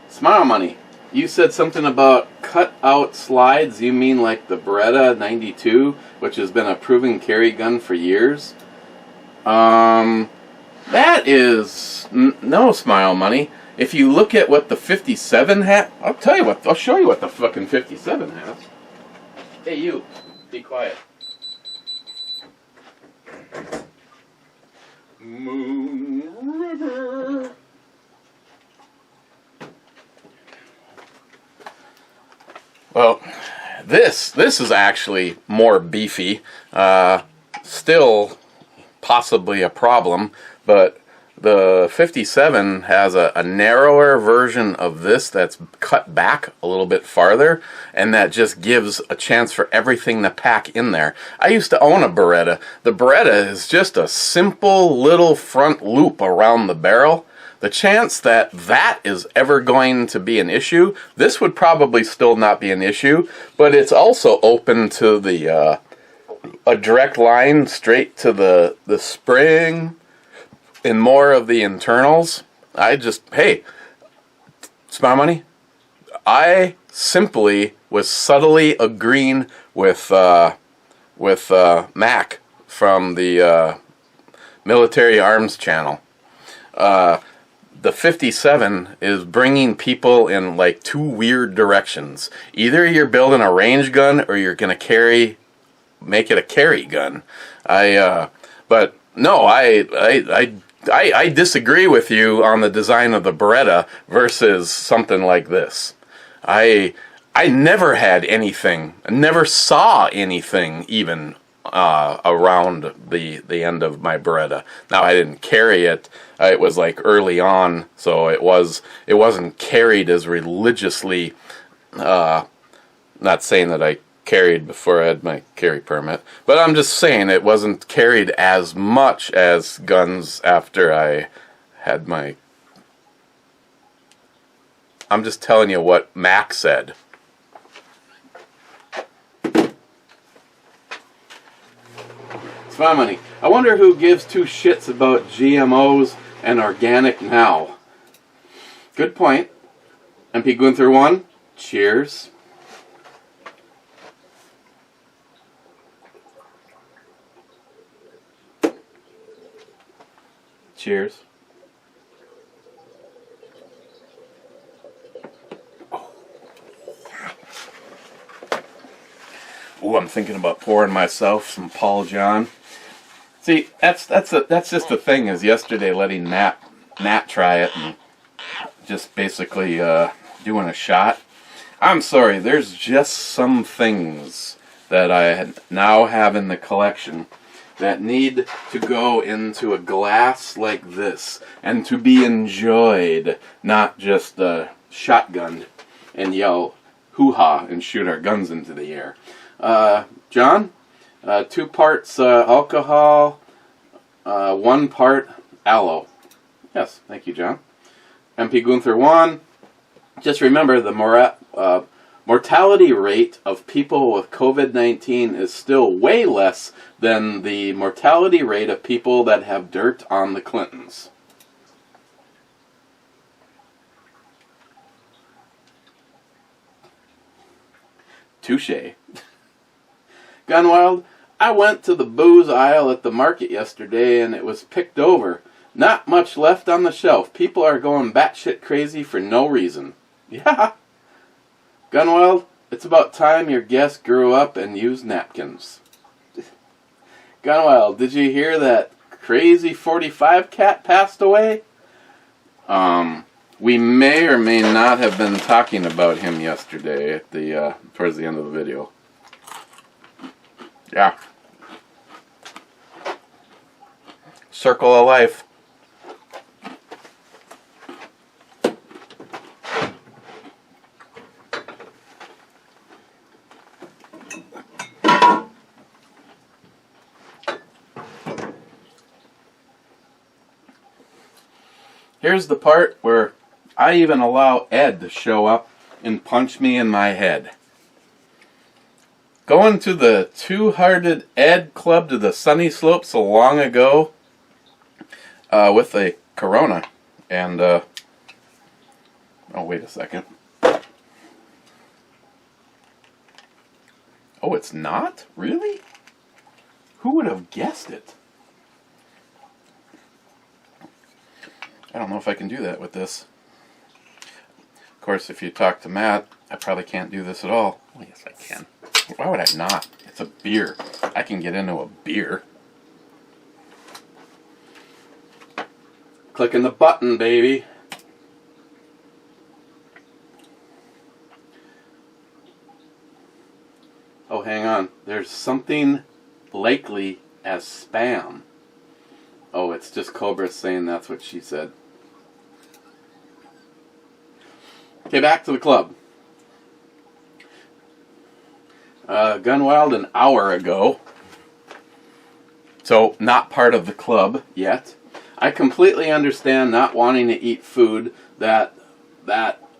Smile Money, you said something about cut out slides. You mean like the Beretta 92, which has been a proven carry gun for years? That is no, Smile Money. If you look at what the 57 had, I'll tell you what, I'll show you what the fucking 57 has. Hey, you, be quiet. Moon River. Well, this is actually more beefy. Still possibly a problem, but the 57 has a narrower version of this that's cut back a little bit farther, and that just gives a chance for everything to pack in there. I used to own a Beretta. The Beretta is just a simple little front loop around the barrel. The chance that that is ever going to be an issue, this would probably still not be an issue, but it's also open to the a direct line straight to the spring and more of the internals. Hey, Smile Money, I simply was subtly agreeing with Mac from the Military Arms channel. The 57 is bringing people in like two weird directions. Either you're building a range gun or you're going to make it a carry gun. But no, I disagree with you on the design of the Beretta versus something like this. I never had anything, never saw anything even around the end of my Beretta. Now, I didn't carry it. It was like early on, so it wasn't carried as religiously. Not saying that I carried before I had my carry permit, but I'm just saying it wasn't carried as much as guns after I had my... I'm just telling you what Mac said. Smile Money, I wonder who gives two shits about GMOs and organic now. Good point. MP Gunther 1, cheers. Cheers. Ooh, I'm thinking about pouring myself some Paul John. See, that's just the thing. Is yesterday letting Matt try it and just basically doing a shot. I'm sorry. There's just some things that I now have in the collection that need to go into a glass like this and to be enjoyed, not just shotgunned and yell hoo-ha and shoot our guns into the air. John, 2 parts alcohol, 1 part aloe. Yes, thank you, John. MP Gunther 1, just remember the mortality rate of people with COVID-19 is still way less than the mortality rate of people that have dirt on the Clintons. Touché. Gunwild, I went to the booze aisle at the market yesterday and it was picked over. Not much left on the shelf. People are going batshit crazy for no reason. Yeah. Gunwild, it's about time your guest grew up and used napkins. Gunwild, did you hear that crazy 45 cat passed away? We may or may not have been talking about him yesterday at the towards the end of the video. Yeah. Circle of life. Here's the part where I even allow Ed to show up and punch me in my head. Going to the Two-Hearted Ed Club to the Sunny Slopes so long ago with a Corona. And, oh, wait a second. Oh, it's not? Really? Who would have guessed it? I don't know if I can do that with this. Of course, if you talk to Matt, I probably can't do this at all. Well, yes, I can. Why would I not? It's a beer. I can get into a beer. Clicking the button, baby. Oh, hang on. There's something likely as spam. Oh, it's just Cobra saying that's what she said. Okay, back to the club. Gunwild an hour ago. So, not part of the club yet. I completely understand not wanting to eat food that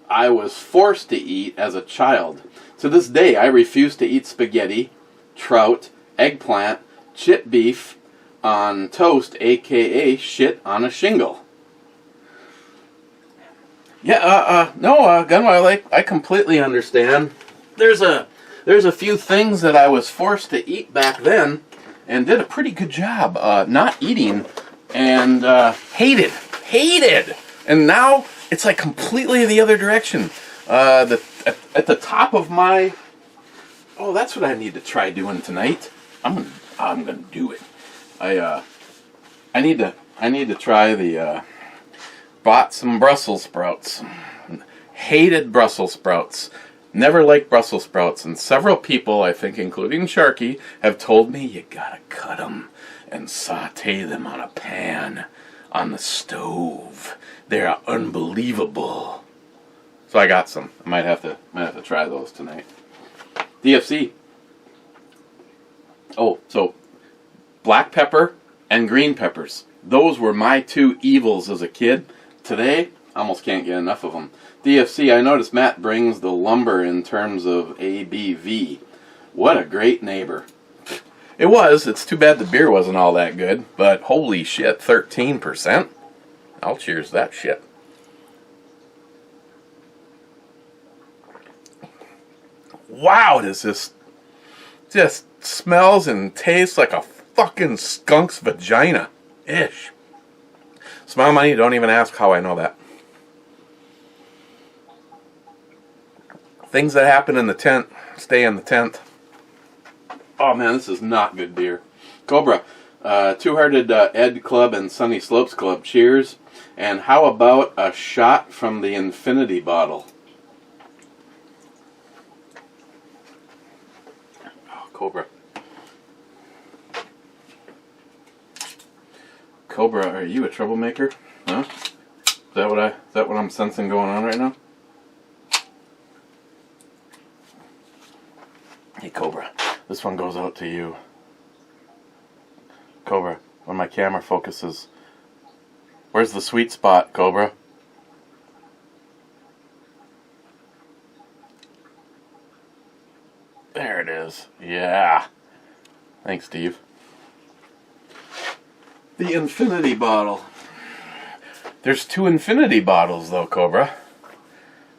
I was forced to eat as a child. To this day, I refuse to eat spaghetti, trout, eggplant, chip beef on toast, aka shit on a shingle. Yeah, Gunwild, I completely understand. There's a few things that I was forced to eat back then, and did a pretty good job not eating, and hated, and now it's like completely the other direction. At the top of my, oh, that's what I need to try doing tonight. I'm gonna do it. I need to try the. Bought some Brussels sprouts. Hated Brussels sprouts. Never liked Brussels sprouts. And several people, I think including Sharky, have told me you gotta cut them and saute them on a pan on the stove. They're unbelievable. So I got some. I might have to try those tonight. DFC. Oh, so black pepper and green peppers. Those were my two evils as a kid. Today, almost can't get enough of them. DFC, I noticed Matt brings the lumber in terms of ABV. What a great neighbor. It was. It's too bad the beer wasn't all that good. But holy shit, 13%? I'll cheers that shit. Wow, does this just smells and tastes like a fucking skunk's vagina. Ish. Smile money, don't even ask how I know that. Things that happen in the tent, stay in the tent. Oh man, this is not good beer. Cobra, Two-Hearted Ed Club and Sunny Slopes Club, cheers. And how about a shot from the infinity bottle? Oh, Cobra. Cobra, are you a troublemaker? Huh? Is that what I'm sensing going on right now? Hey Cobra, this one goes out to you. Cobra, when my camera focuses, where's the sweet spot, Cobra? There it is. Yeah. Thanks, Steve. The infinity bottle. There's two infinity bottles though, Cobra.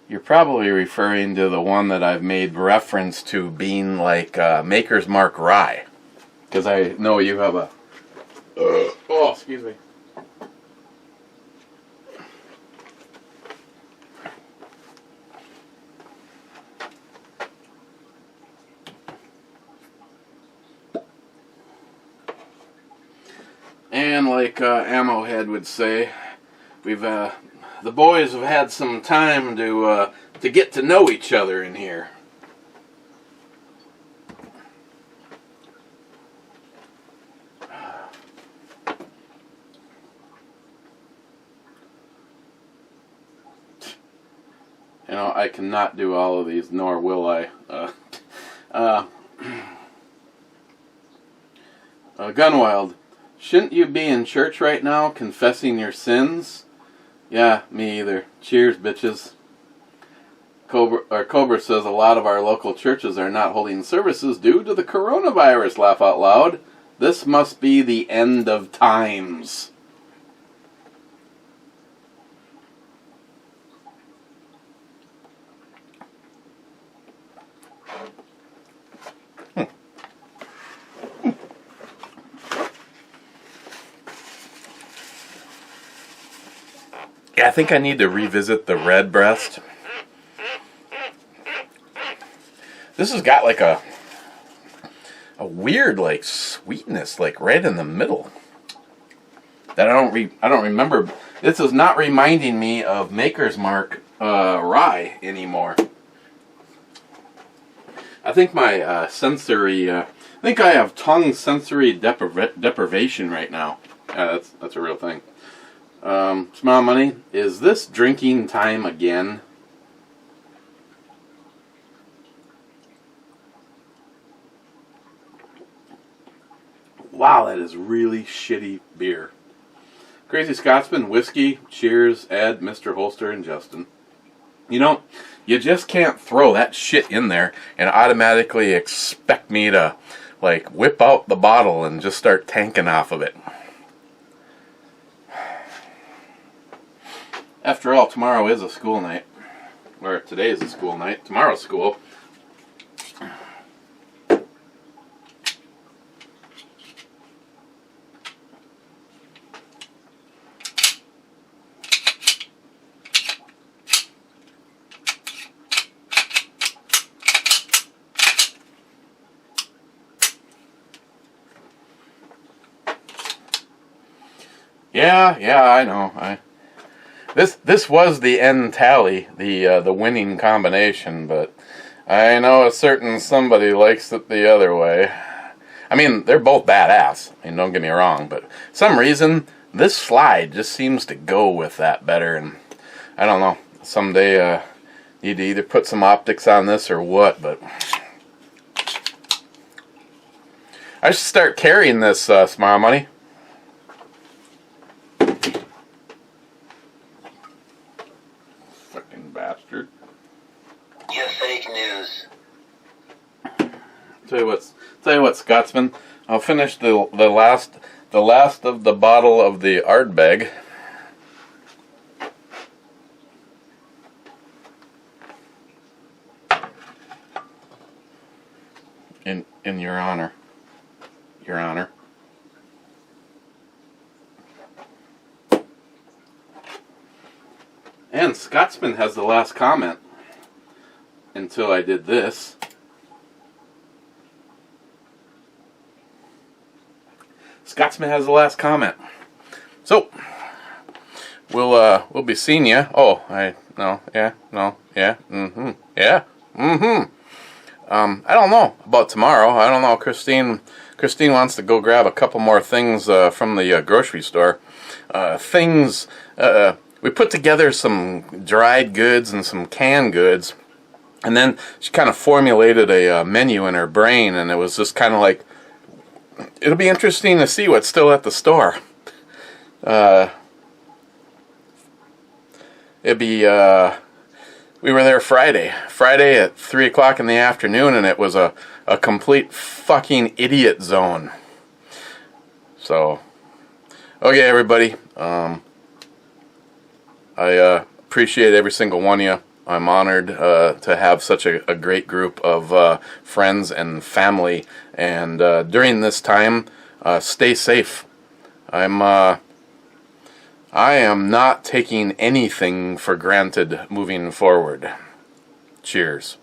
You're probably referring to the one that I've made reference to being like Maker's Mark Rye. Because I know you have a... oh, excuse me. And like Ammo Head would say, we've the boys have had some time to get to know each other in here. You know, I cannot do all of these, nor will I. Gunwild, shouldn't you be in church right now confessing your sins? Yeah, me either. Cheers, bitches. Cobra says a lot of our local churches are not holding services due to the coronavirus. Laugh out loud. This must be the end of times. Yeah, I think I need to revisit the Redbreast. This has got like a weird like sweetness like right in the middle that I don't remember. This is not reminding me of Maker's Mark rye anymore. I think my sensory I think I have tongue sensory deprivation right now. That's a real thing. Smile Money, is this drinking time again? Wow, that is really shitty beer. Crazy Scotsman, whiskey, cheers, Ed, Mr. Holster, and Justin. You know, you just can't throw that shit in there and automatically expect me to, like, whip out the bottle and just start tanking off of it. After all, tomorrow is a school night. Or today is a school night. Tomorrow's school. Yeah, I know. This was the end tally, the winning combination, but I know a certain somebody likes it the other way. I mean, they're both badass. I mean, don't get me wrong, but for some reason this slide just seems to go with that better, and I don't know. Someday need to either put some optics on this or what, but I should start carrying this Smile Money. Bastard. You fake news. Tell you what, Scotsman. I'll finish the last of the bottle of the Ardbeg. In your honor. Your honor. And Scotsman has the last comment until I did this. Scotsman has the last comment. So we'll be seeing you. Oh, I don't know about tomorrow. I don't know. Christine wants to go grab a couple more things from the grocery store. We put together some dried goods and some canned goods, and then she kind of formulated a menu in her brain, and it was just kind of like, it'll be interesting to see what's still at the store. We were there Friday at 3 o'clock in the afternoon, and it was a complete fucking idiot zone. So, okay, everybody. I appreciate every single one of you. I'm honored to have such a great group of friends and family. And during this time, stay safe. I am not taking anything for granted moving forward. Cheers.